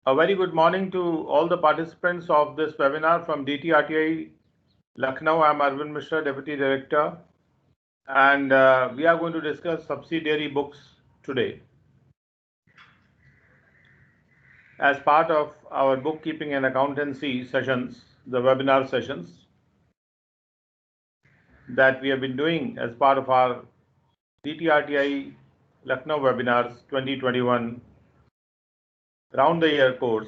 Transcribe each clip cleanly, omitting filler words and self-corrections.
A very good morning to all the participants of this webinar from DTRTI Lucknow. I'm Arvind Mishra, Deputy Director, and we are going to discuss subsidiary books today. As part of our bookkeeping and accountancy sessions, the webinar sessions that we have been doing as part of our DTRTI Lucknow webinars 2021 round the year course,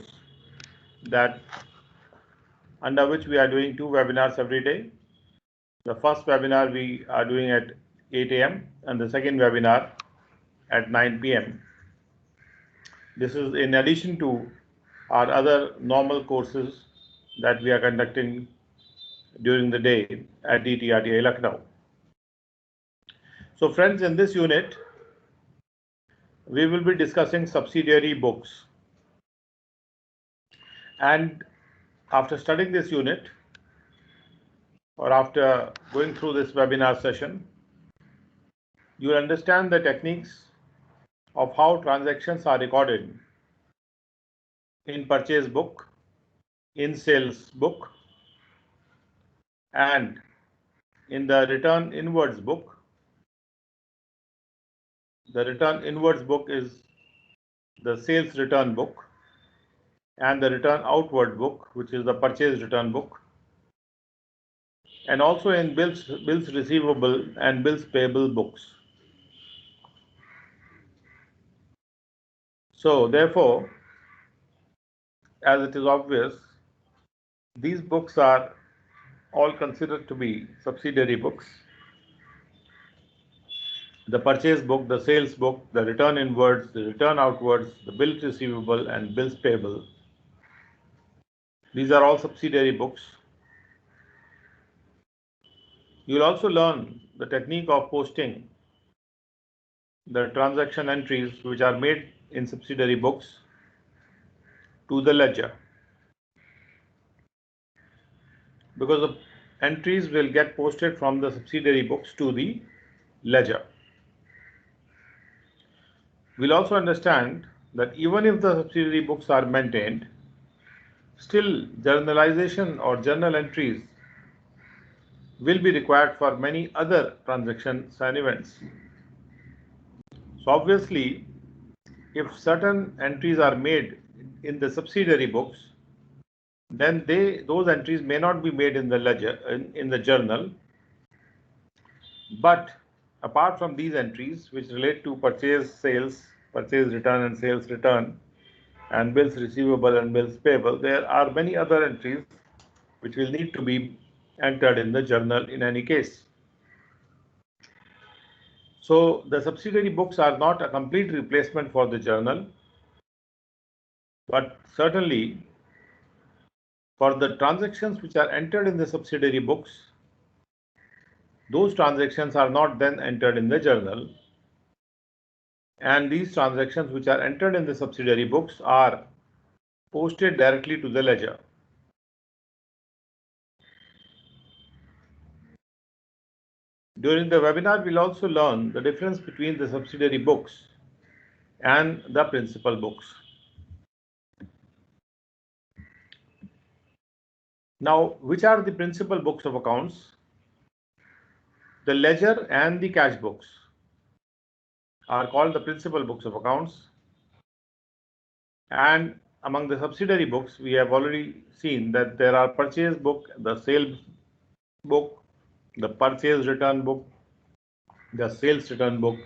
that under which we are doing 2 webinars every day. The first webinar we are doing at 8 a.m. and the second webinar at 9 p.m. This is in addition to our other normal courses that we are conducting during the day at DTRTI Lucknow. So friends, in this unit, we will be discussing subsidiary books. And after studying this unit, or after going through this webinar session, you will understand the techniques of how transactions are recorded in purchase book, in sales book, and in the return inwards book. The return inwards book is the sales return book, and the return outward book, which is the purchase return book, and also in bills receivable and bills payable books. So therefore, as it is obvious, these books are all considered to be subsidiary books. The purchase book, the sales book, the return inwards, the return outwards, the bills receivable and bills payable. These are all subsidiary books. You will also learn the technique of posting the transaction entries which are made in subsidiary books to the ledger, because the entries will get posted from the subsidiary books to the ledger. We'll also understand that even if the subsidiary books are maintained, still journalization or journal entries will be required for many other transactions and events. So obviously, if certain entries are made in the subsidiary books, then those entries may not be made in the ledger, in the journal. But apart from these entries, which relate to purchase, sales, purchase return and sales return, and bills receivable and bills payable, there are many other entries which will need to be entered in the journal in any case. So the subsidiary books are not a complete replacement for the journal, but certainly for the transactions which are entered in the subsidiary books, those transactions are not then entered in the journal, and these transactions which are entered in the subsidiary books are posted directly to the ledger. During the webinar, we'll also learn the difference between the subsidiary books and the principal books. Now, which are the principal books of accounts? The ledger and the cash books are called the principal books of accounts. And among the subsidiary books, we have already seen that there are purchase book, the sales book, the purchase return book, the sales return book,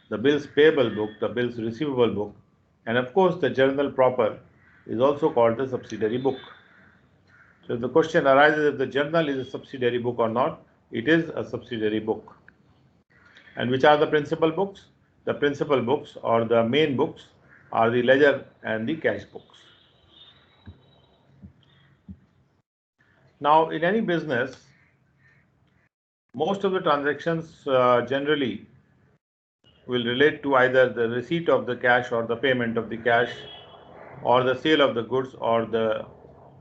the bills payable book, the bills receivable book, and of course the journal proper is also called the subsidiary book. So the question arises if the journal is a subsidiary book or not. It is a subsidiary book. And which are the principal books? The principal books or the main books are the ledger and the cash books. Now, in any business, most of the transactions generally will relate to either the receipt of the cash or the payment of the cash, or the sale of the goods or the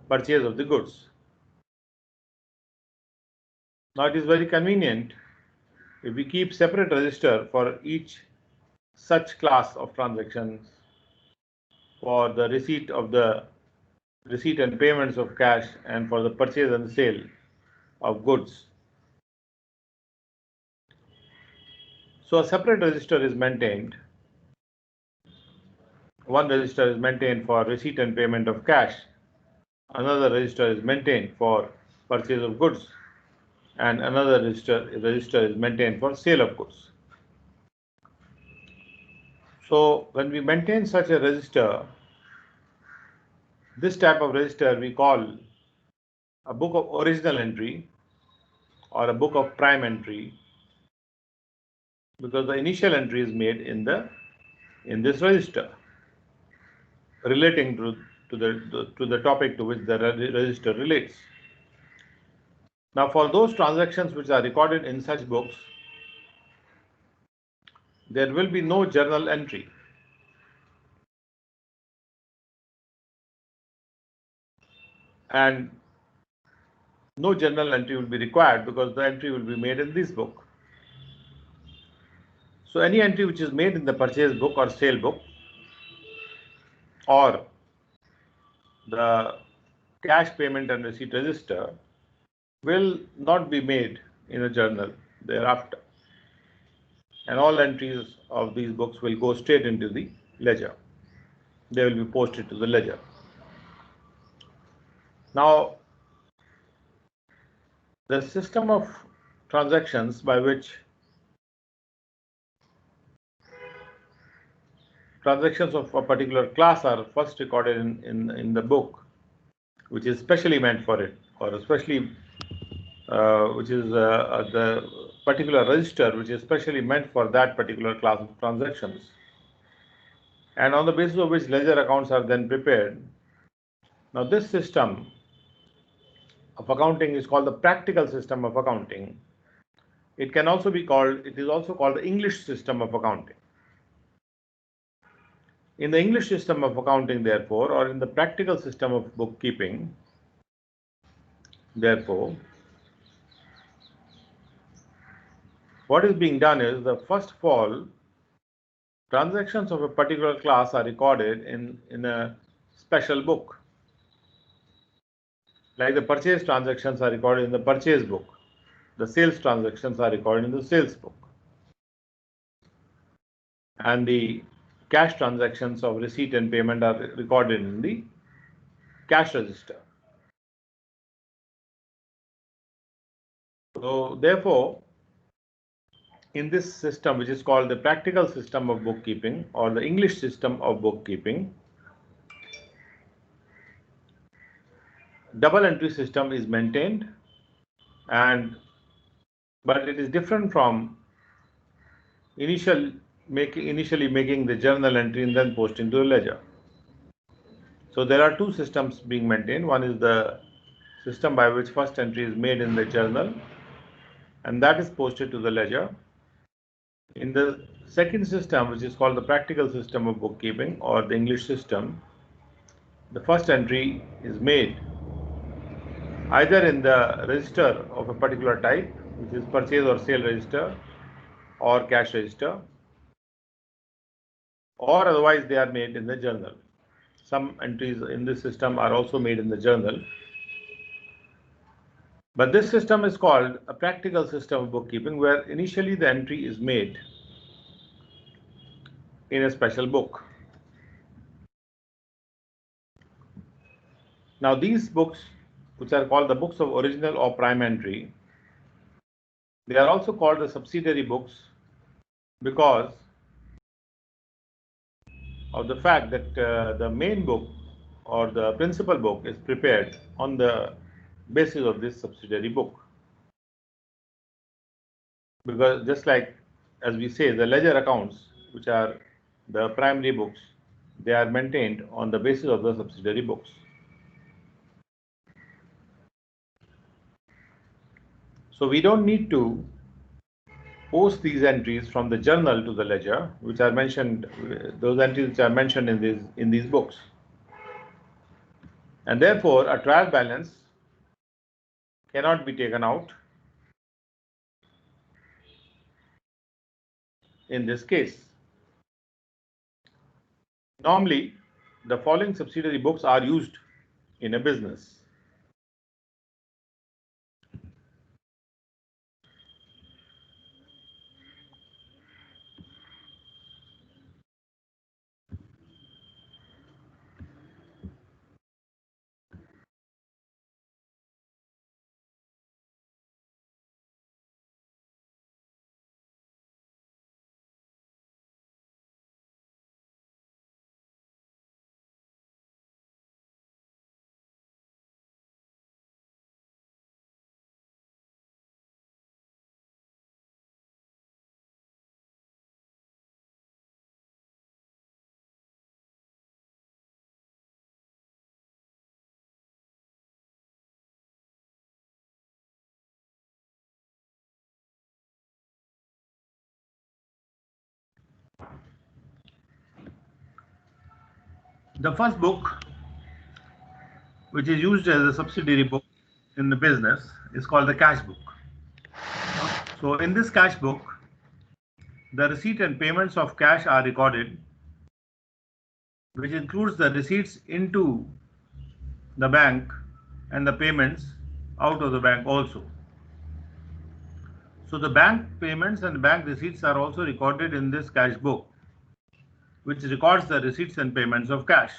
purchase of the goods. Now, it is very convenient if we keep separate register for each such class of transactions. for the receipt and payments of cash and for the purchase and sale of goods. So a separate register is maintained. One register is maintained for receipt and payment of cash. Another register is maintained for purchase of goods, and another register is maintained for sale of goods. So when we maintain such a register, this type of register we call a book of original entry or a book of prime entry, because the initial entry is made in this register relating to the topic to which the register relates. Now, for those transactions which are recorded in such books, there will be no journal entry. And no journal entry will be required because the entry will be made in this book. So any entry which is made in the purchase book or sale book or the cash payment and receipt register will not be made in a journal thereafter. And all entries of these books will go straight into the ledger. They will be posted to the ledger. Now, the system of transactions by which transactions of a particular class are first recorded in the book, which is specially meant for it, or especially which is the particular register which is specially meant for that particular class of transactions, and on the basis of which ledger accounts are then prepared. Now, this system of accounting is called the practical system of accounting. It is also called the English system of accounting. In the English system of accounting, therefore, or in the practical system of bookkeeping, therefore, what is being done is, the first of all, transactions of a particular class are recorded in a special book. Like the purchase transactions are recorded in the purchase book. The sales transactions are recorded in the sales book. And the cash transactions of receipt and payment are recorded in the cash register. So therefore, in this system, which is called the practical system of bookkeeping or the English system of bookkeeping, double entry system is maintained, but it is different from initially making the journal entry and then posting to the ledger. So there are two systems being maintained. One is the system by which first entry is made in the journal and that is posted to the ledger. In the second system, which is called the practical system of bookkeeping or the English system, the first entry is made either in the register of a particular type, which is purchase or sale register or cash register, or otherwise they are made in the journal. Some entries in this system are also made in the journal. But this system is called a practical system of bookkeeping, where initially the entry is made in a special book. Now, these books, which are called the books of original or prime entry, they are also called the subsidiary books because of the fact that the main book or the principal book is prepared on the basis of this subsidiary book. Because just like, as we say, the ledger accounts, which are the primary books, they are maintained on the basis of the subsidiary books. So we don't need to post these entries from the journal to the ledger, which are mentioned, those entries which are mentioned in these books. And therefore, a trial balance cannot be taken out in this case. Normally, the following subsidiary books are used in a business. The first book, which is used as a subsidiary book in the business, is called the cash book. So in this cash book, the receipt and payments of cash are recorded, which includes the receipts into the bank and the payments out of the bank also. So the bank payments and bank receipts are also recorded in this cash book, which records the receipts and payments of cash.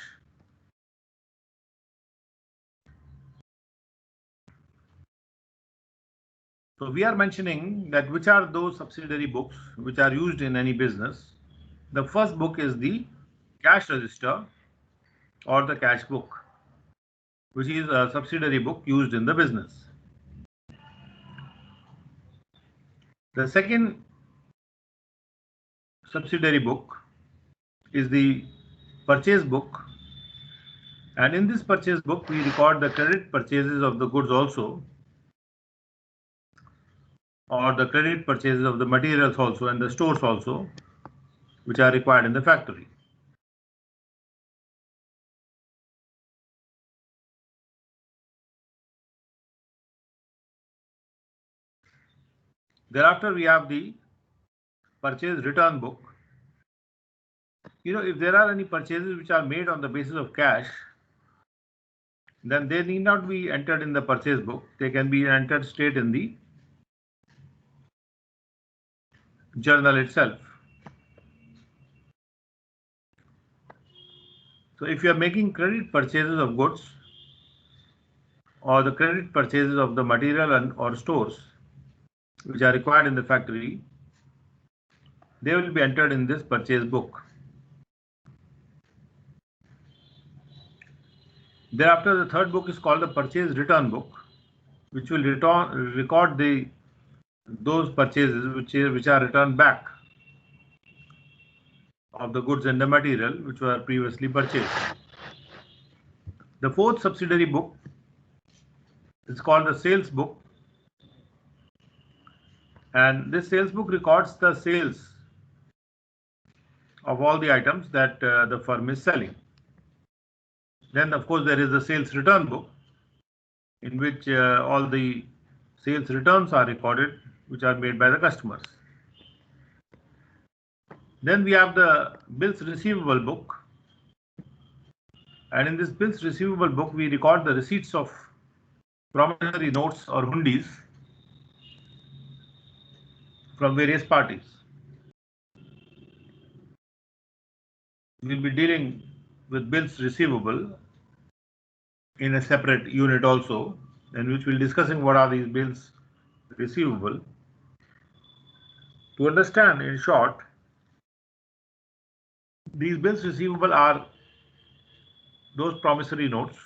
So we are mentioning that which are those subsidiary books which are used in any business. The first book is the cash register or the cash book, which is a subsidiary book used in the business. The second subsidiary book is the purchase book, and in this purchase book we record the credit purchases of the goods also, or the credit purchases of the materials also and the stores also, which are required in the factory. Thereafter we have the purchase return book. If there are any purchases which are made on the basis of cash, then they need not be entered in the purchase book. They can be entered straight in the journal itself. So if you are making credit purchases of goods or the credit purchases of the material or stores which are required in the factory, they will be entered in this purchase book. Thereafter, the third book is called the purchase return book, which will record those purchases which are returned back of the goods and the material which were previously purchased. The fourth subsidiary book is called the sales book, and this sales book records the sales of all the items that the firm is selling. Then, of course, there is the sales return book, in which all the sales returns are recorded which are made by the customers. Then we have the bills receivable book, and in this bills receivable book we record the receipts of promissory notes or hundis from various parties. We will be dealing with bills receivable in a separate unit also, in which we will be discussing what are these bills receivable. To understand in short, these bills receivable are those promissory notes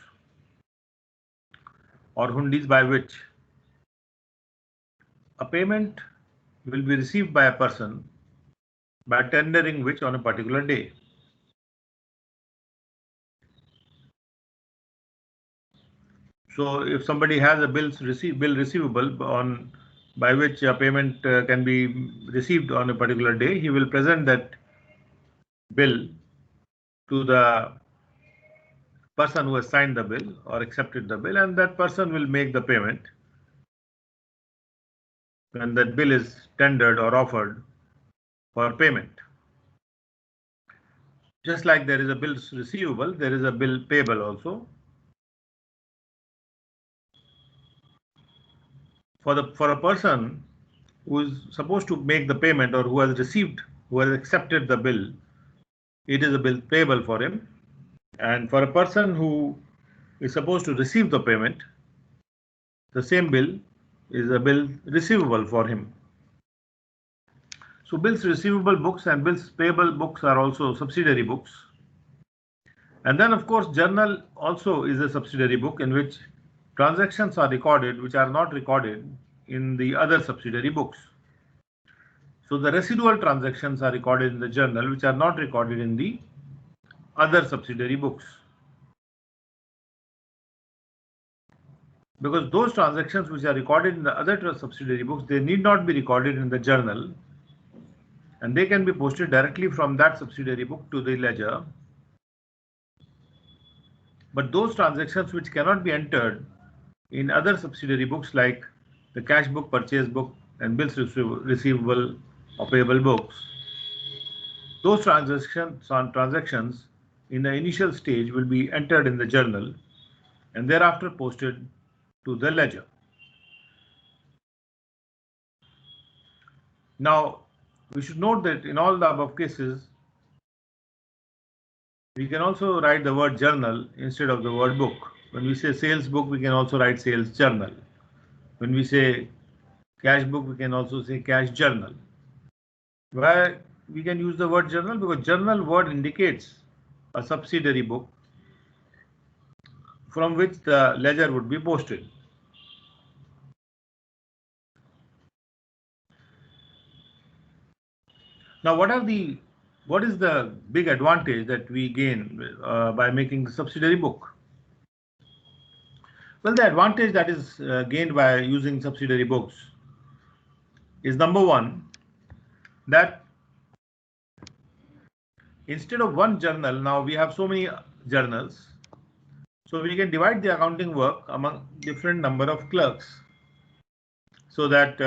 or hundis by which a payment will be received by a person by tendering which on a particular day. So if somebody has a bill receivable by which a payment can be received on a particular day, he will present that bill to the person who has signed the bill or accepted the bill, and that person will make the payment when that bill is tendered or offered for payment. Just like there is a bill receivable, there is a bill payable also. For a person who is supposed to make the payment or who has accepted the bill, it is a bill payable for him. And for a person who is supposed to receive the payment, the same bill is a bill receivable for him. So bills receivable books and bills payable books are also subsidiary books. And then of course journal also is a subsidiary book in which transactions are recorded which are not recorded in the other subsidiary books. So the residual transactions are recorded in the journal which are not recorded in the other subsidiary books. Because those transactions which are recorded in the other subsidiary books, they need not be recorded in the journal, and they can be posted directly from that subsidiary book to the ledger. But those transactions which cannot be entered in other subsidiary books like the cash book, purchase book, and bills receivable or payable books, those transactions in the initial stage will be entered in the journal and thereafter posted to the ledger. Now, we should note that in all the above cases, we can also write the word journal instead of the word book. When we say sales book, we can also write sales journal. When we say cash book, we can also say cash journal. Why we can use the word journal? Because journal word indicates a subsidiary book from which the ledger would be posted. Now, what is the big advantage that we gain by making the subsidiary book? Well, the advantage that is gained by using subsidiary books is number one, that instead of one journal, now we have so many journals, so we can divide the accounting work among different number of clerks, so that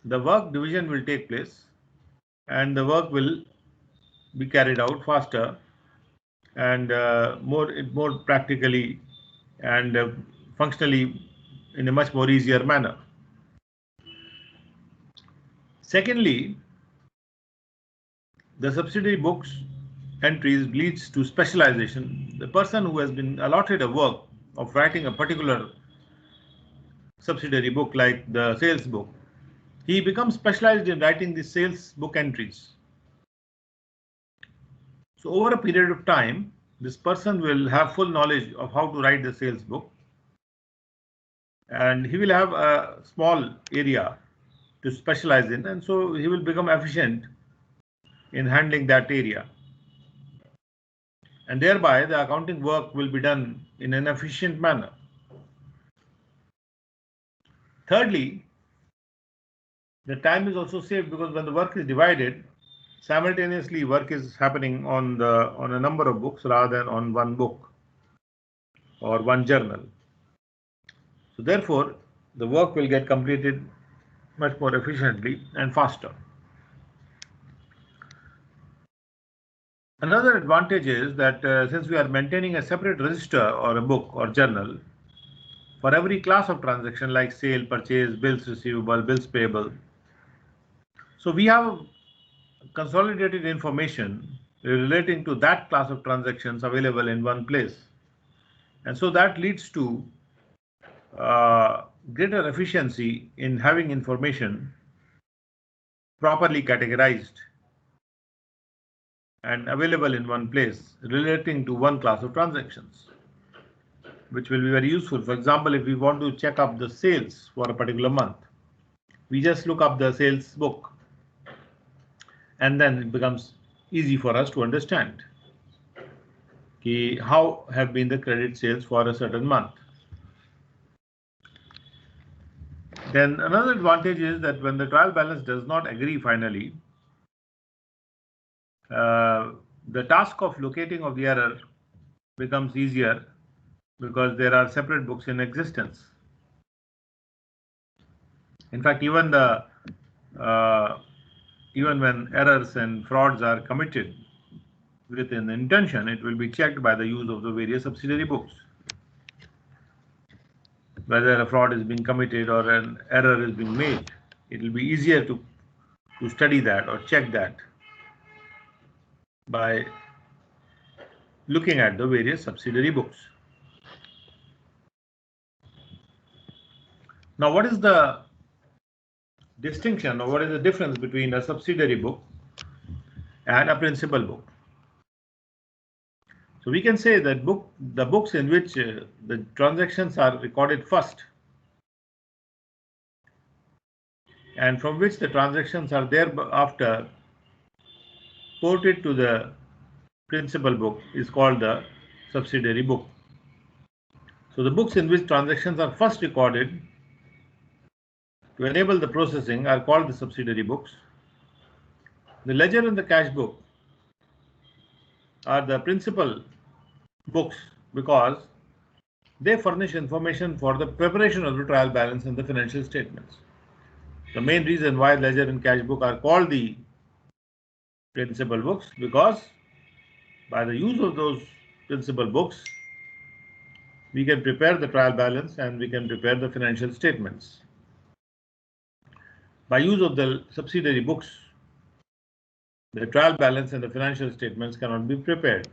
the work division will take place and the work will be carried out faster and more practically and functionally in a much more easier manner. Secondly, the subsidiary books entries leads to specialization. The person who has been allotted a work of writing a particular subsidiary book like the sales book, he becomes specialized in writing the sales book entries. So over a period of time, this person will have full knowledge of how to write the sales book, and he will have a small area to specialize in, and so he will become efficient in handling that area, and thereby the accounting work will be done in an efficient manner. Thirdly, the time is also saved because when the work is divided, simultaneously work is happening on a number of books rather than on one book or one journal. So therefore, the work will get completed much more efficiently and faster. Another advantage is that since we are maintaining a separate register or a book or journal for every class of transaction like sale, purchase, bills receivable, bills payable, so we have consolidated information relating to that class of transactions available in one place. And so that leads to greater efficiency in having information properly categorized and available in one place relating to one class of transactions, which will be very useful. For example, if we want to check up the sales for a particular month, we just look up the sales book, and then it becomes easy for us to understand how have been the credit sales for a certain month. Then another advantage is that when the trial balance does not agree finally, the task of locating of the error becomes easier because there are separate books in existence. In fact, even when errors and frauds are committed, with an intention, it will be checked by the use of the various subsidiary books. Whether a fraud is being committed or an error is being made, it will be easier to study that or check that by looking at the various subsidiary books. Now, what is the distinction or what is the difference between a subsidiary book and a principal book? So we can say that the books in which the transactions are recorded first and from which the transactions are thereafter ported to the principal book is called the subsidiary book. So the books in which transactions are first recorded to enable the processing are called the subsidiary books. The ledger and the cash book are the principal books because they furnish information for the preparation of the trial balance and the financial statements. The main reason why ledger and cash book are called the principal books because by the use of those principal books, we can prepare the trial balance and we can prepare the financial statements. By use of the subsidiary books, the trial balance and the financial statements cannot be prepared.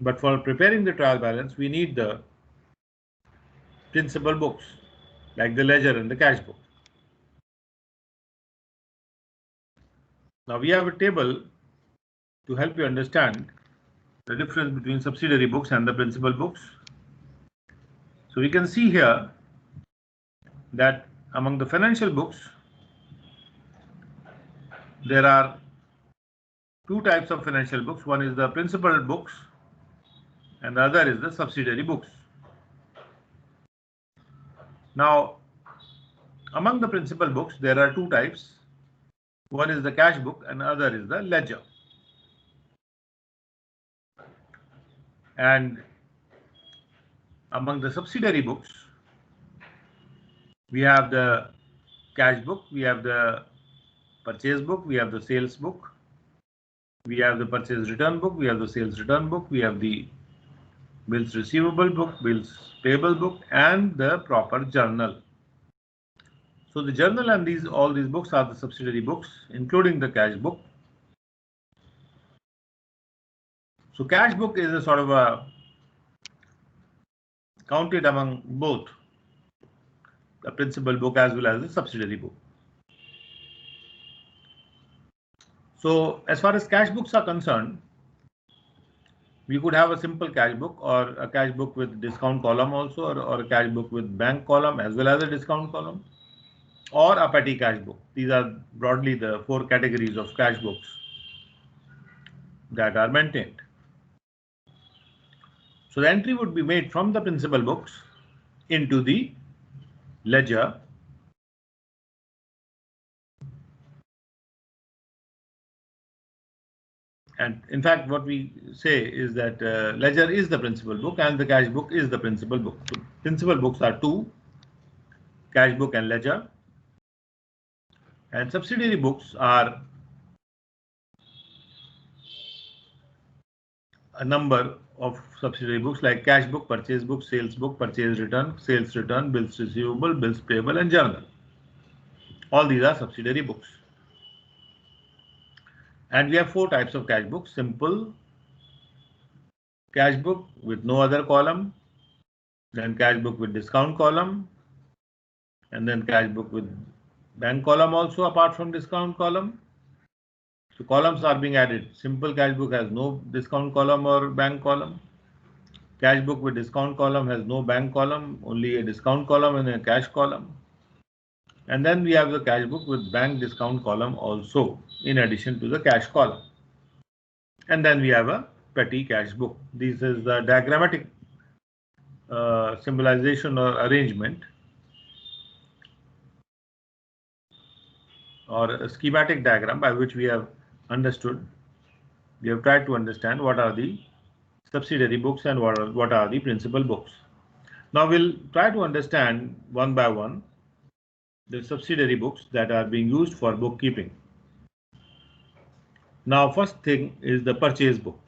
But for preparing the trial balance, we need the principal books like the ledger and the cash book. Now we have a table to help you understand the difference between subsidiary books and the principal books. So we can see here that among the financial books, there are two types of financial books. One is the principal books and the other is the subsidiary books. Now, among the principal books, there are two types. One is the cash book and the other is the ledger. And among the subsidiary books, we have the cash book, we have the purchase book, we have the sales book, we have the purchase return book, we have the sales return book, we have the bills receivable book, bills payable book, and the proper journal. So the journal and all these books are the subsidiary books, including the cash book. So cash book is a sort of a counted among both the principal book as well as the subsidiary book. So as far as cash books are concerned, we could have a simple cash book or a cash book with discount column also, or a cash book with bank column as well as a discount column, or a petty cash book. These are broadly the four categories of cash books that are maintained. So the entry would be made from the principal books into the ledger, and in fact what we say is that ledger is the principal book and the cash book is the principal book. So principal books are two, cash book and ledger, and subsidiary books are a number of subsidiary books like cash book, purchase book, sales book, purchase return, sales return, bills receivable, bills payable, and journal. All these are subsidiary books. And we have four types of cash books: simple cash book with no other column, then cash book with discount column, and then cash book with bank column also apart from discount column. So columns are being added. Simple cash book has no discount column or bank column. Cash book with discount column has no bank column, only a discount column and a cash column. And then we have the cash book with bank discount column also in addition to the cash column. And then we have a petty cash book. This is the diagrammatic symbolization or arrangement or a schematic diagram by which we have understood, we have tried to understand what are the subsidiary books and what are the principal books. Now we'll try to understand one by one the subsidiary books that are being used for bookkeeping. Now, first thing is the purchase book.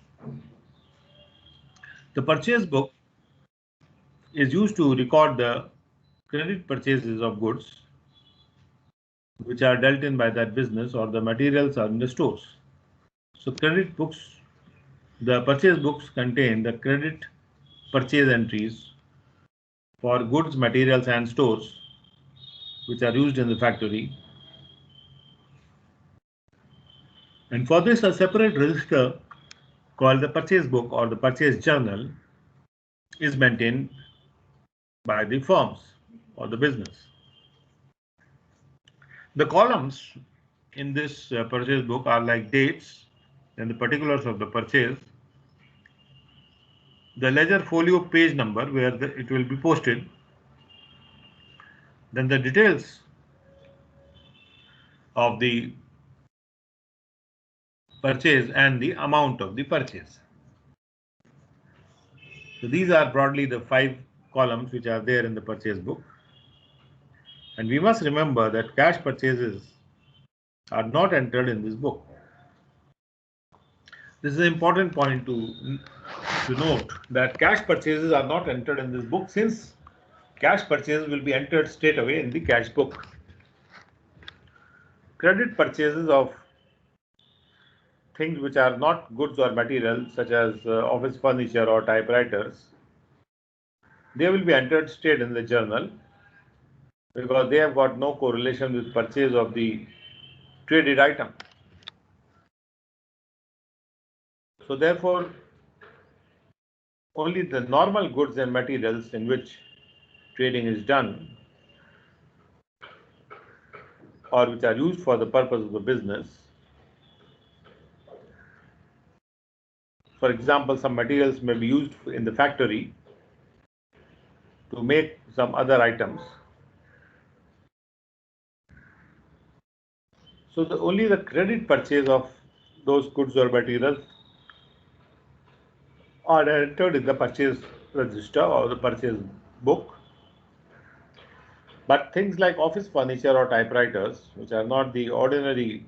The purchase book is used to record the credit purchases of goods which are dealt in by that business, or the materials are in the stores. So credit books, the purchase books contain the credit purchase entries for goods, materials and stores which are used in the factory. And for this, a separate register called the purchase book or the purchase journal is maintained by the firms or the business. The columns in this purchase book are like dates and the particulars of the purchase, the ledger folio page number where it will be posted, then the details of the purchase and the amount of the purchase. So these are broadly the 5 columns which are there in the purchase book. And we must remember that cash purchases are not entered in this book. This is an important point to note, that cash purchases are not entered in this book, since cash purchases will be entered straight away in the cash book. Credit purchases of things which are not goods or materials, such as office furniture or typewriters, they will be entered straight in the journal, because they have got no correlation with purchase of the traded item. So therefore, only the normal goods and materials in which trading is done, or which are used for the purpose of the business. For example, some materials may be used in the factory to make some other items. So only the credit purchase of those goods or materials are entered in the purchase register or the purchase book. But things like office furniture or typewriters, which are not the ordinary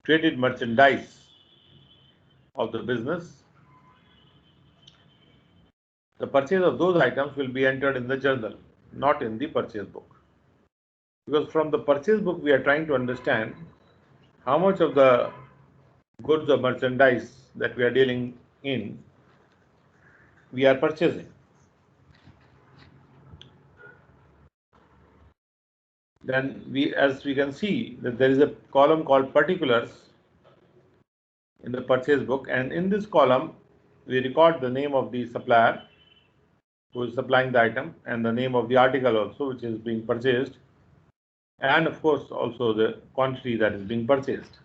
traded merchandise of the business, the purchase of those items will be entered in the journal, not in the purchase book. Because from the purchase book, we are trying to understand how much of the goods or merchandise that we are dealing in we are purchasing. Then as we can see, that there is a column called particulars in the purchase book, and in this column we record the name of the supplier who is supplying the item, and the name of the article also which is being purchased, and of course also the quantity that is being purchased.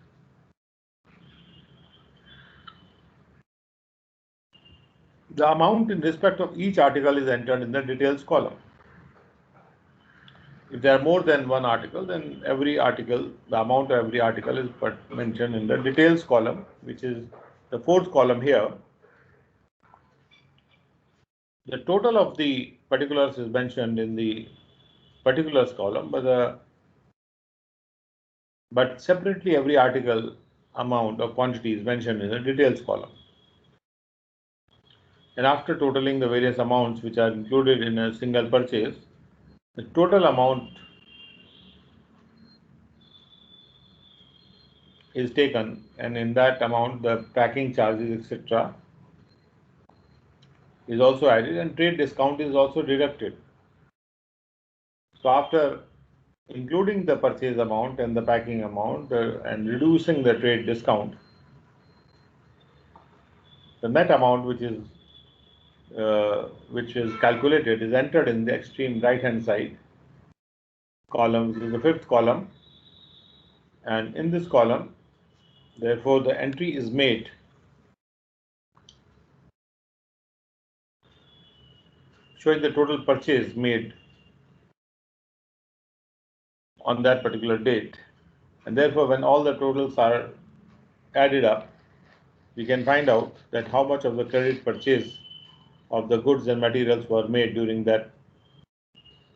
The amount in respect of each article is entered in the details column. If there are more than one article, then every article, the amount of every article is mentioned in the details column, which is the 4th column here. The total of the particulars is mentioned in the particulars column, but separately every article amount or quantity is mentioned in the details column. And after totaling the various amounts which are included in a single purchase, the total amount is taken, and in that amount the packing charges, etc., is also added, and trade discount is also deducted. So after including the purchase amount and the packing amount and reducing the trade discount, the net amount which is calculated is entered in the extreme right hand side column, which is the 5th column, and in this column, therefore, the entry is made showing the total purchase made on that particular date, and therefore when all the totals are added up, we can find out that how much of the credit purchase of the goods and materials were made during that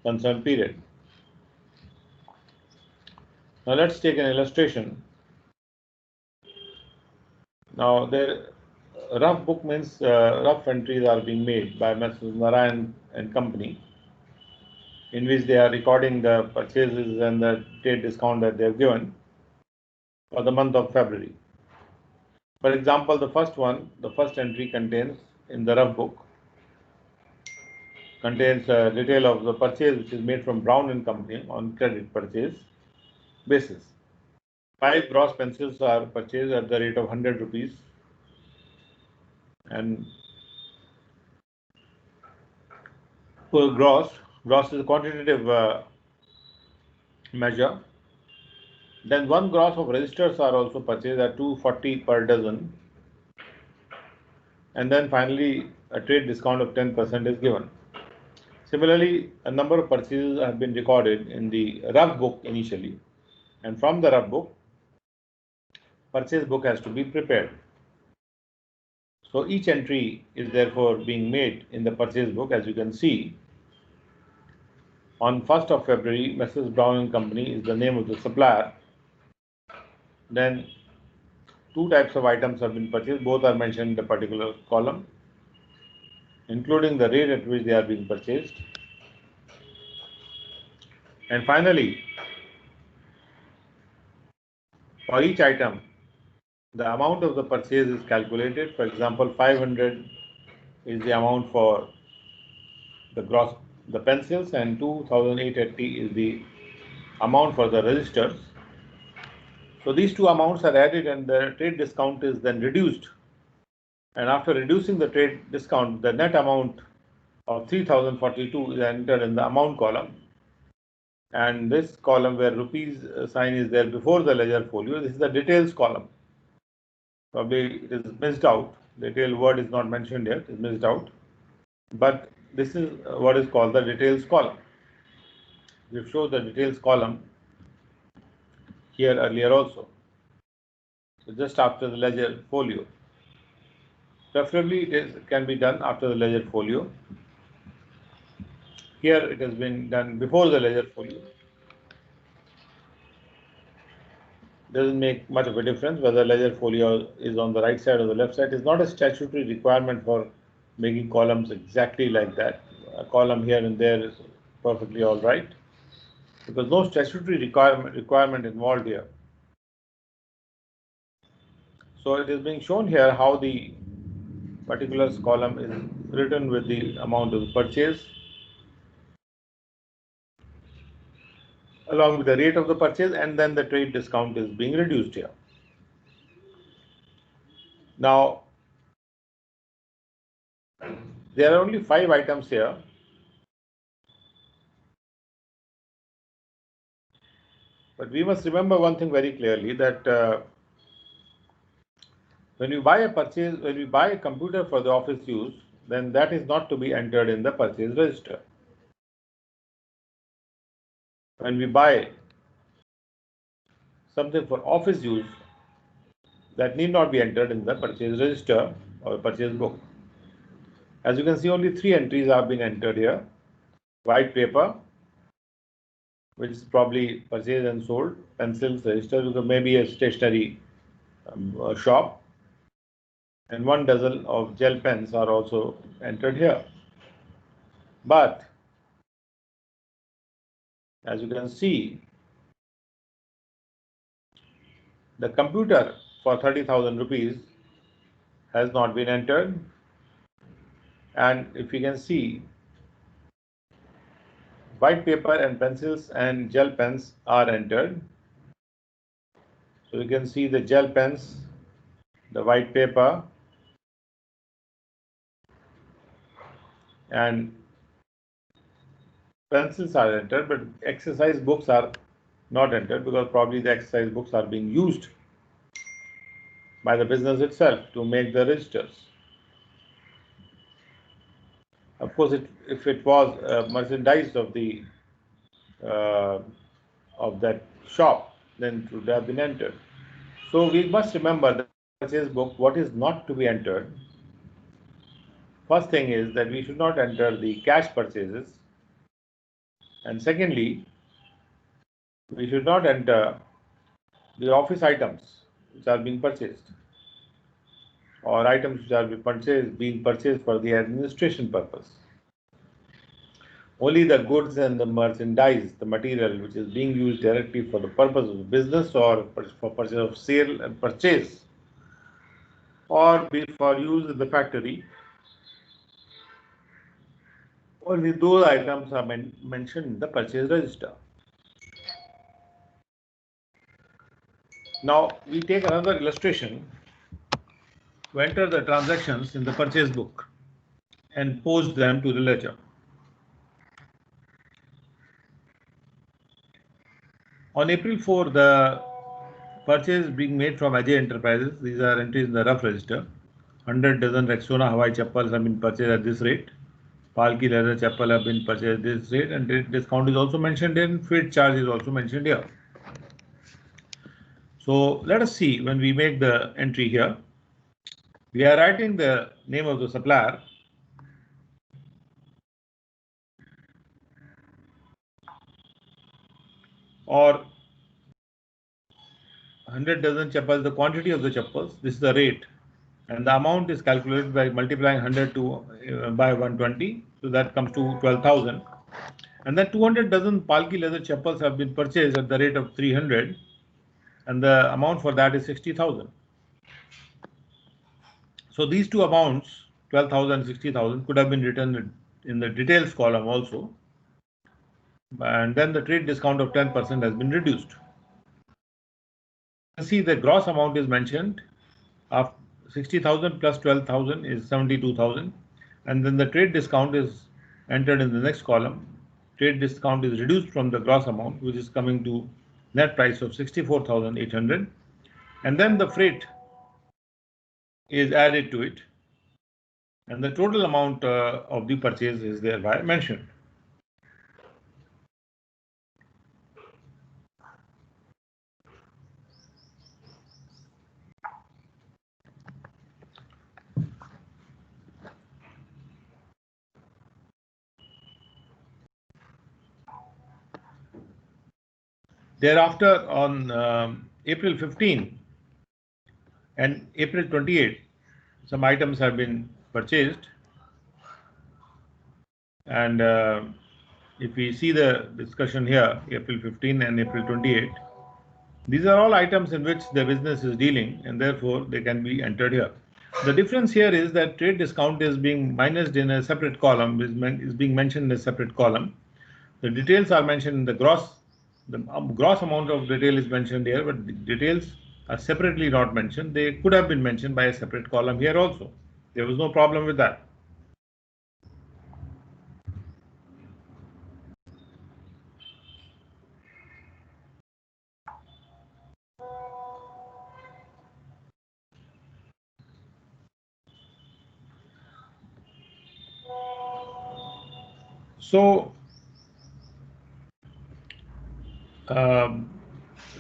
concerned period. Now let's take an illustration Now, the rough book means rough entries are being made by Messrs. Narayan and Company, in which they are recording the purchases and the trade discount that they have given for the month of February. For example, the first entry contains in the rough book contains a detail of the purchase which is made from Brown and Company on credit purchase basis. 5 gross pencils are purchased at the rate of 100 rupees, and gross is a quantitative measure. Then 1 gross of registers are also purchased at 240 per dozen, and then finally a trade discount of 10% is given. Similarly, a number of purchases have been recorded in the rough book initially, and from the rough book, purchase book has to be prepared. So each entry is therefore being made in the purchase book. As you can see, on 1st of February, Messrs. Brown and Company is the name of the supplier. Then 2 types of items have been purchased. Both are mentioned in the particular column, including the rate at which they are being purchased. And finally, for each item, the amount of the purchase is calculated. For example, 500 is the amount for the pencils, and 2,880 is the amount for the registers. So these two amounts are added and the trade discount is then reduced. And after reducing the trade discount, the net amount of 3,042 is entered in the amount column. And this column where rupees sign is there before the ledger folio, this is the details column. Probably it is missed out. Detail word is not mentioned here, it is missed out. But this is what is called the details column. We showed the details column here earlier also. So just after the ledger folio. Preferably it can be done after the ledger folio. Here it has been done before the ledger folio. Doesn't make much of a difference whether ledger folio is on the right side or the left side. It's not a statutory requirement for making columns exactly like that. A column here and there is perfectly all right, because no statutory requirement involved here. So it is being shown here how the particulars column is written with the amount of purchase along with the rate of the purchase, and then the trade discount is being reduced here. Now, there are only 5 items here. But we must remember one thing very clearly, that when we buy a computer for the office use, then that is not to be entered in the purchase register. When we buy something for office use, that need not be entered in the purchase register or purchase book. As you can see, only 3 entries have been entered here. White paper, which is probably purchased and sold, pencils, registers, because maybe a stationery shop, and 1 dozen of gel pens are also entered here. But as you can see, the computer for 30,000 rupees has not been entered, and if you can see, white paper and pencils and gel pens are entered. So you can see the gel pens, the white paper, and pencils are entered, but exercise books are not entered because probably the exercise books are being used by the business itself to make the registers. Of course, if it was merchandise of that shop, then it would have been entered. So we must remember the purchase book, what is not to be entered. First thing is that we should not enter the cash purchases, and secondly, we should not enter the office items which are being purchased. or items which are being purchased for the administration purpose. Only the goods and the merchandise, the material which is being used directly for the purpose of business or for purchase of sale and purchase, or for use in the factory, only those items are mentioned in the purchase register. Now we take another illustration to enter the transactions in the purchase book and post them to the ledger. On April 4, the purchase being made from Ajay Enterprises, these are entries in the rough register. 100 dozen Rexona Hawaii chappals have been purchased at this rate. Palki leather chappal have been purchased at this rate, and discount is also mentioned in, freight charge is also mentioned here. So let us see, when we make the entry here, we are writing the name of the supplier, or 100 dozen chappals, the quantity of the chappals, this is the rate, and the amount is calculated by multiplying 100 by 120, so that comes to 12,000. And then 200 dozen Palki leather chappals have been purchased at the rate of 300, and the amount for that is 60,000. So these two amounts, 12,000, 60,000, could have been written in the details column also, and then the trade discount of 10% has been reduced. You can see the gross amount is mentioned of 60,000 plus 12,000 is 72,000, and then the trade discount is entered in the next column. Trade discount is reduced from the gross amount, which is coming to net price of 64,800, and then the freight is added to it, and the total amount of the purchase is thereby mentioned. Thereafter, on April 15 and April 28, some items have been purchased, and if we see the discussion here, April 15 and April 28, these are all items in which the business is dealing, and therefore they can be entered here. The difference here is that trade discount is being minused in a separate column, is being mentioned in a separate column. The details are mentioned in the gross. The gross amount of detail is mentioned here, but the details are separately not mentioned. They could have been mentioned by a separate column here also. There was no problem with that. So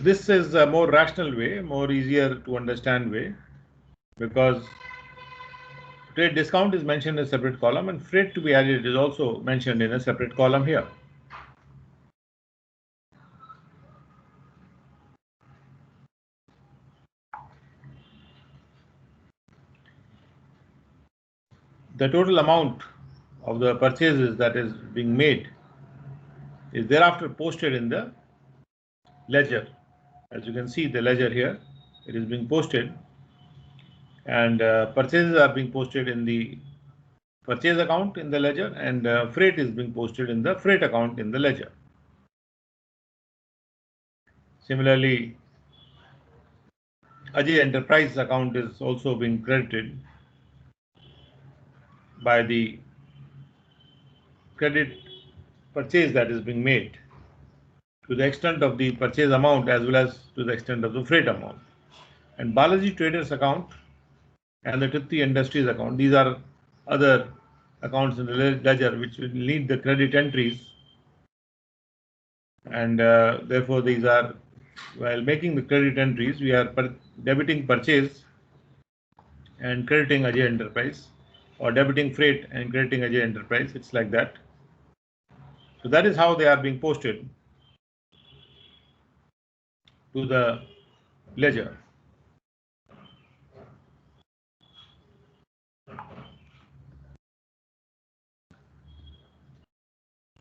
this is a more rational way, more easier to understand way, because trade discount is mentioned in a separate column, and freight to be added is also mentioned in a separate column here. The total amount of the purchases that is being made is thereafter posted in the ledger. As you can see the ledger here, it is being posted, and purchases are being posted in the purchase account in the ledger, and freight is being posted in the freight account in the ledger. Similarly, Ajay Enterprise account is also being credited by the credit purchase that is being made to the extent of the purchase amount as well as to the extent of the freight amount. And Balaji Traders account and the Tripti Industries account, these are other accounts in the ledger which will need the credit entries, and therefore these are, while making the credit entries, we are debiting purchase and crediting Ajay Enterprise, or debiting freight and crediting Ajay Enterprise. It's like that. So that is how they are being posted to the ledger.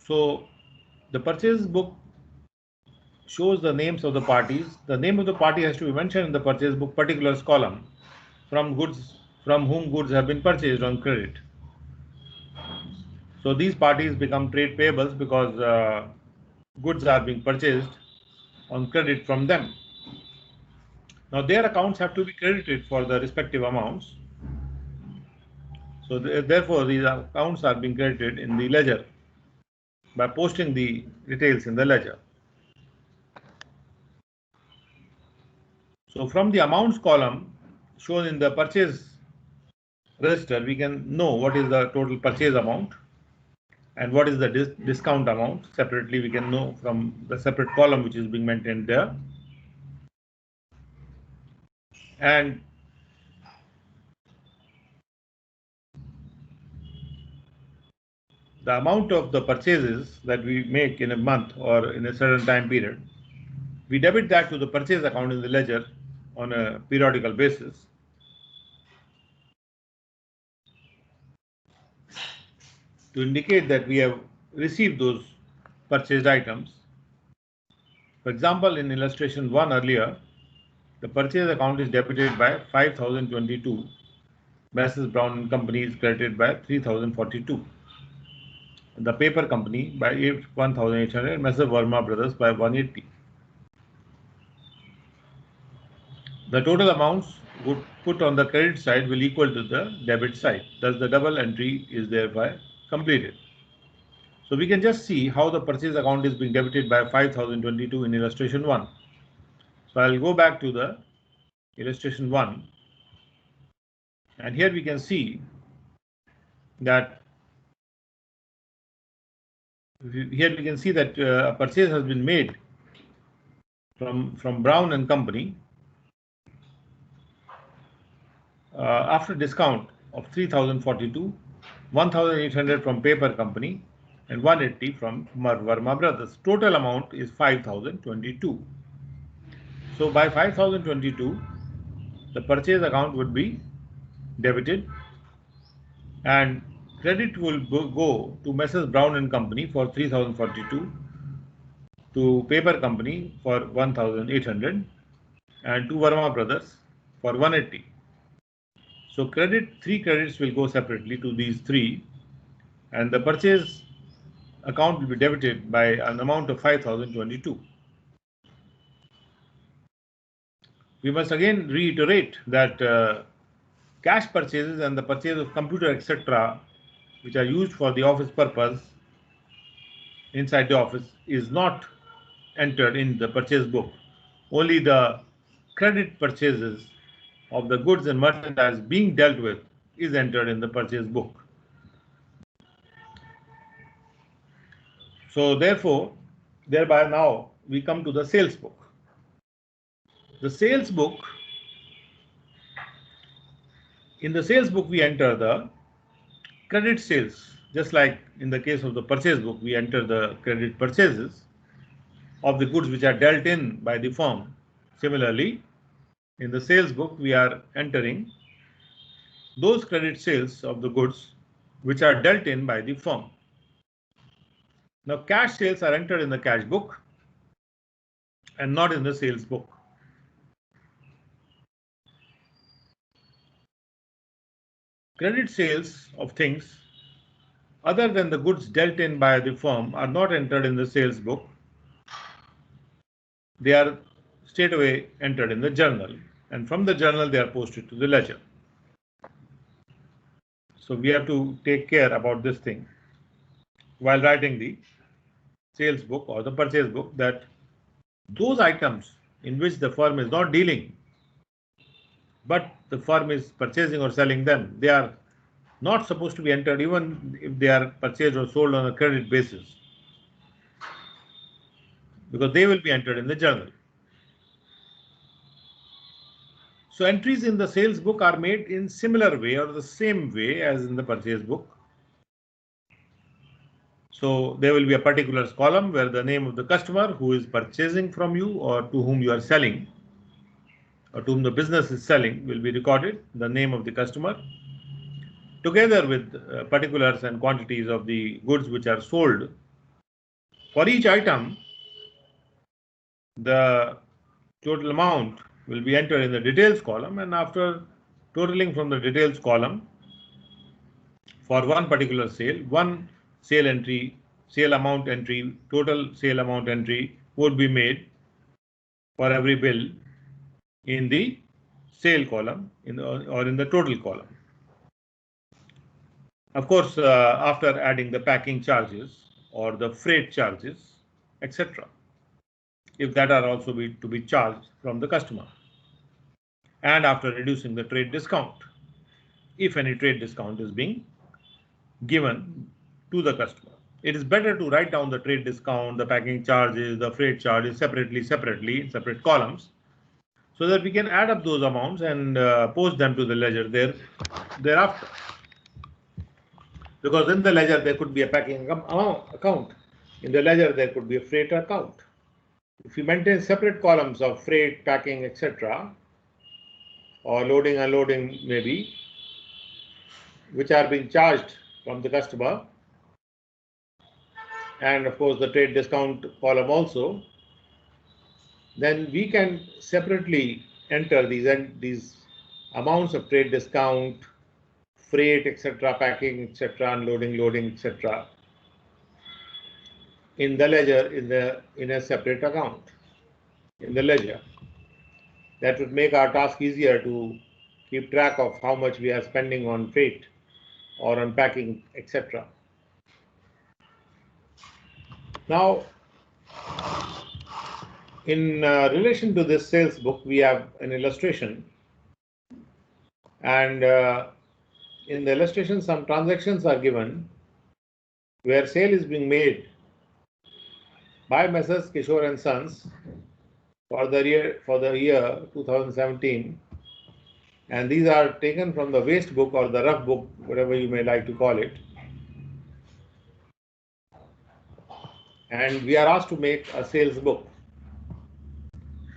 So the purchase book shows the names of the parties. The name of the party has to be mentioned in the purchase book particulars column from whom goods have been purchased on credit. So these parties become trade payables because goods are being purchased on credit from them. Now their accounts have to be credited for the respective amounts. So therefore these accounts are being credited in the ledger by posting the details in the ledger. So from the amounts column shown in the purchase register, we can know what is the total purchase amount and what is the discount amount. Separately, we can know from the separate column which is being maintained there. And the amount of the purchases that we make in a month or in a certain time period, we debit that to the purchase account in the ledger on a periodical basis. To indicate that we have received those purchased items. For example, in illustration 1 earlier, the purchase account is debited by 5,022. Messrs. Brown and Company is credited by 3,042. The paper company by 1,800. Messrs. Verma Brothers by 180. The total amounts would put on the credit side will equal to the debit side. Thus, the double entry is thereby completed. So we can just see how the purchase account is being debited by 5,022 in illustration 1. So I'll go back to the illustration 1, and here we can see that a purchase has been made from Brown and Company after discount of 3,042, 1,800 from paper company, and 180 from Verma Brothers. Total amount is 5,022. So by 5,022, the purchase account would be debited, and credit will go to Messrs. Brown and Company for 3,042, to paper company for 1,800, and to Verma Brothers for 180. So three credits will go separately to these three, and the purchase account will be debited by an amount of 5,022. We must again reiterate that cash purchases and the purchase of computer, etc., which are used for the office purpose inside the office, is not entered in the purchase book. Only the credit purchases of the goods and merchandise being dealt with is entered in the purchase book. So thereby now we come to the sales book. The sales book, in the sales book we enter the credit sales. Just like in the case of the purchase book, we enter the credit purchases of the goods which are dealt in by the firm. Similarly, in the sales book, we are entering those credit sales of the goods which are dealt in by the firm. Now, cash sales are entered in the cash book and not in the sales book. Credit sales of things other than the goods dealt in by the firm are not entered in the sales book. They are straightaway entered in the journal, and from the journal they are posted to the ledger. So we have to take care about this thing while writing the sales book or the purchase book, that those items in which the firm is not dealing, but the firm is purchasing or selling them, they are not supposed to be entered even if they are purchased or sold on a credit basis, because they will be entered in the journal. So entries in the sales book are made in similar way or the same way as in the purchase book. So there will be a particulars column where the name of the customer who is purchasing from you or to whom you are selling or to whom the business is selling will be recorded, the name of the customer, together with particulars and quantities of the goods which are sold For each item, the total amount will be entered in the details column, and after totaling from the details column, for one particular sale, one sale entry, sale amount entry, total sale amount entry would be made for every bill in the sale column or in the total column. Of course, after adding the packing charges or the freight charges, etc., if that are also to be charged from the customer, and after reducing the trade discount, if any trade discount is being given to the customer. It is better to write down the trade discount, the packing charges, the freight charges separately in separate columns, so that we can add up those amounts and post them to the ledger thereafter. Because in the ledger there could be a packing account, in the ledger there could be a freight account. If you maintain separate columns of freight, packing, etc., or loading, unloading maybe, which are being charged from the customer, and of course the trade discount column also, then we can separately enter these amounts of trade discount, freight, etc., packing, etc., unloading, loading, etc., in the ledger in a separate account in the ledger. That would make our task easier to keep track of how much we are spending on freight or on packing, etc. Now, in relation to this sales book, we have an illustration, and in the illustration some transactions are given where sale is being made by Messrs. Kishore and Sons for the year 2017, and these are taken from the waste book or the rough book, whatever you may like to call it, and we are asked to make a sales book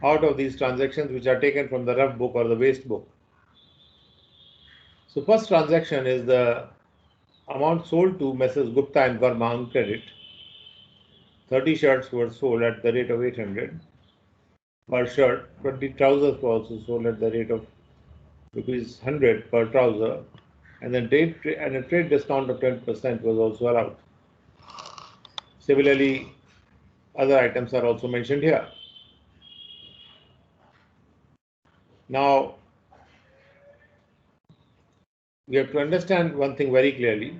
out of these transactions which are taken from the rough book or the waste book. So first transaction is the amount sold to Messrs. Gupta and Verma on credit. 30 shirts were sold at the rate of 800 per shirt. 20 trousers were also sold at the rate of rupees 100 per trouser, and then a trade discount of 10% was also allowed. Similarly, other items are also mentioned here. Now, we have to understand one thing very clearly,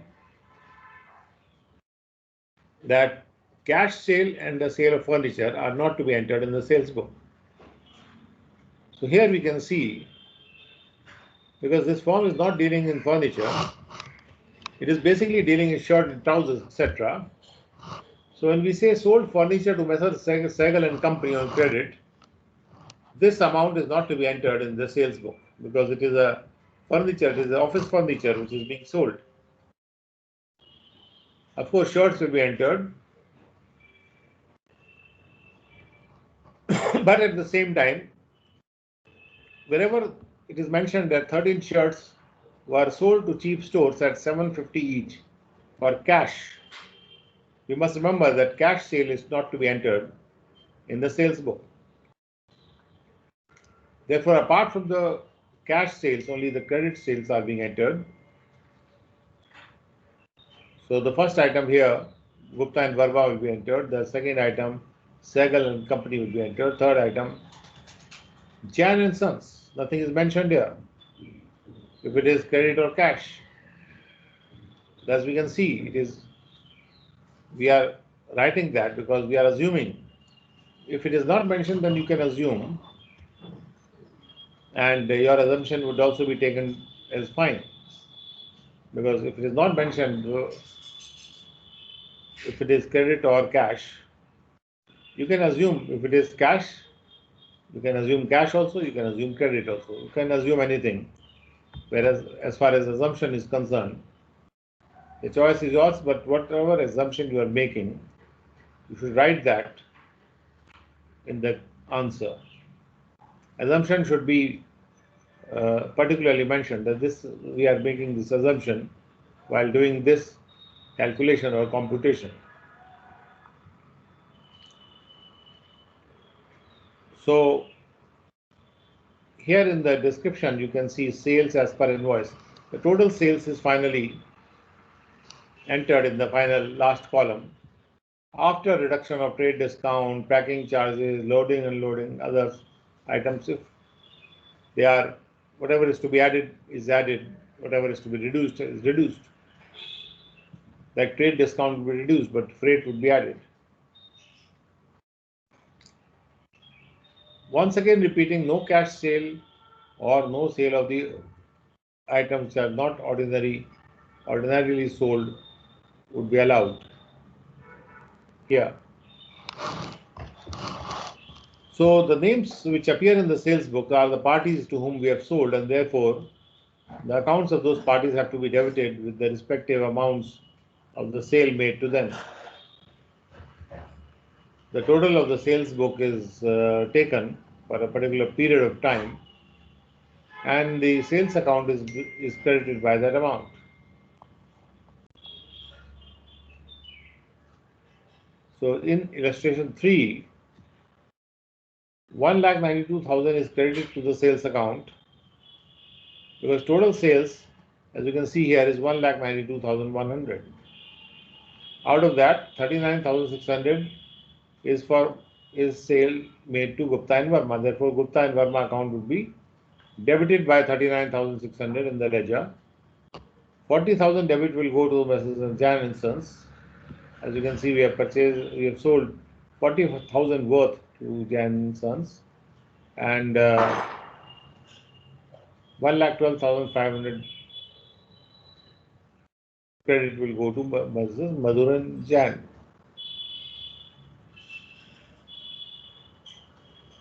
that cash sale and the sale of furniture are not to be entered in the sales book. So here we can see, because this form is not dealing in furniture, it is basically dealing in shirt and trousers, etc. So when we say sold furniture to Messrs. Sehgal and Company on credit, this amount is not to be entered in the sales book because it is a furniture, it is office furniture which is being sold. Of course, shirts will be entered, but at the same time, wherever it is mentioned that 13 shirts were sold to cheap stores at 750 each for cash, we must remember that cash sale is not to be entered in the sales book. Therefore, apart from the cash sales, only the credit sales are being entered. So the first item here, Gupta and Verma will be entered. The second item, Sehgal and Company will be entered. Third item, Jain and Sons. Nothing is mentioned here. If it is credit or cash, as we can see, we are writing that because we are assuming. If it is not mentioned, then you can assume, and your assumption would also be taken as fine. Because if it is not mentioned, if it is credit or cash, you can assume. If it is cash, you can assume cash also, you can assume credit also. You can assume anything. Whereas as far as assumption is concerned, the choice is yours, but whatever assumption you are making, you should write that in the answer. Assumption should be particularly mentioned, that we are making this assumption while doing this calculation or computation. So here in the description, you can see sales as per invoice. The total sales is finally entered in the final last column. After reduction of trade discount, packing charges, loading, unloading, other items, if they are, whatever is to be added is added, whatever is to be reduced is reduced. Like trade discount would be reduced, but freight would be added. Once again repeating, no cash sale or no sale of the items that are not ordinarily sold would be allowed here. So the names which appear in the sales book are the parties to whom we have sold, and therefore the accounts of those parties have to be debited with the respective amounts of the sale made to them. The total of the sales book is taken for a particular period of time, and the sales account is credited by that amount. So in illustration 3, 1,92,000 is credited to the sales account because total sales, as you can see here, is 1,92,100. Out of that, 39,600 is sale made to Gupta and Verma. Therefore, Gupta and Verma account would be debited by 39,600 in the ledger. 40,000 debit will go to Messrs. Jan and Sons. As you can see, we have sold 40,000 worth to Jan and Sons, and 1,12,500 credit will go to Messrs. Madhur and Jan.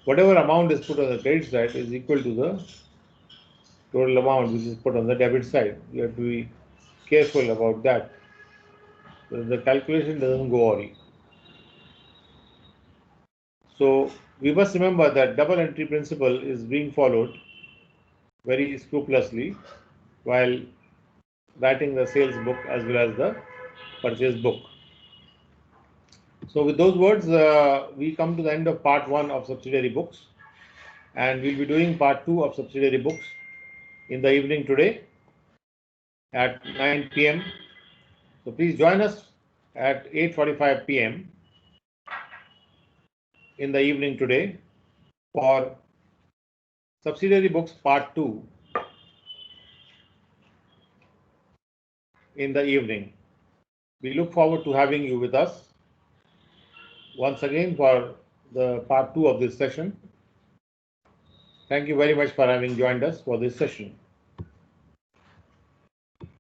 Whatever amount is put on the credit side is equal to the total amount which is put on the debit side. You have to be careful about that, so the calculation doesn't go awry. So we must remember that double entry principle is being followed very scrupulously while writing the sales book as well as the purchase book. So with those words, we come to the end of part 1 of subsidiary books, and we'll be doing part 2 of subsidiary books in the evening today at 9 p.m. So please join us at 8:45 p.m. in the evening today for subsidiary books part 2 in the evening. We look forward to having you with us once again for the part 2 of this session. Thank you very much for having joined us for this session.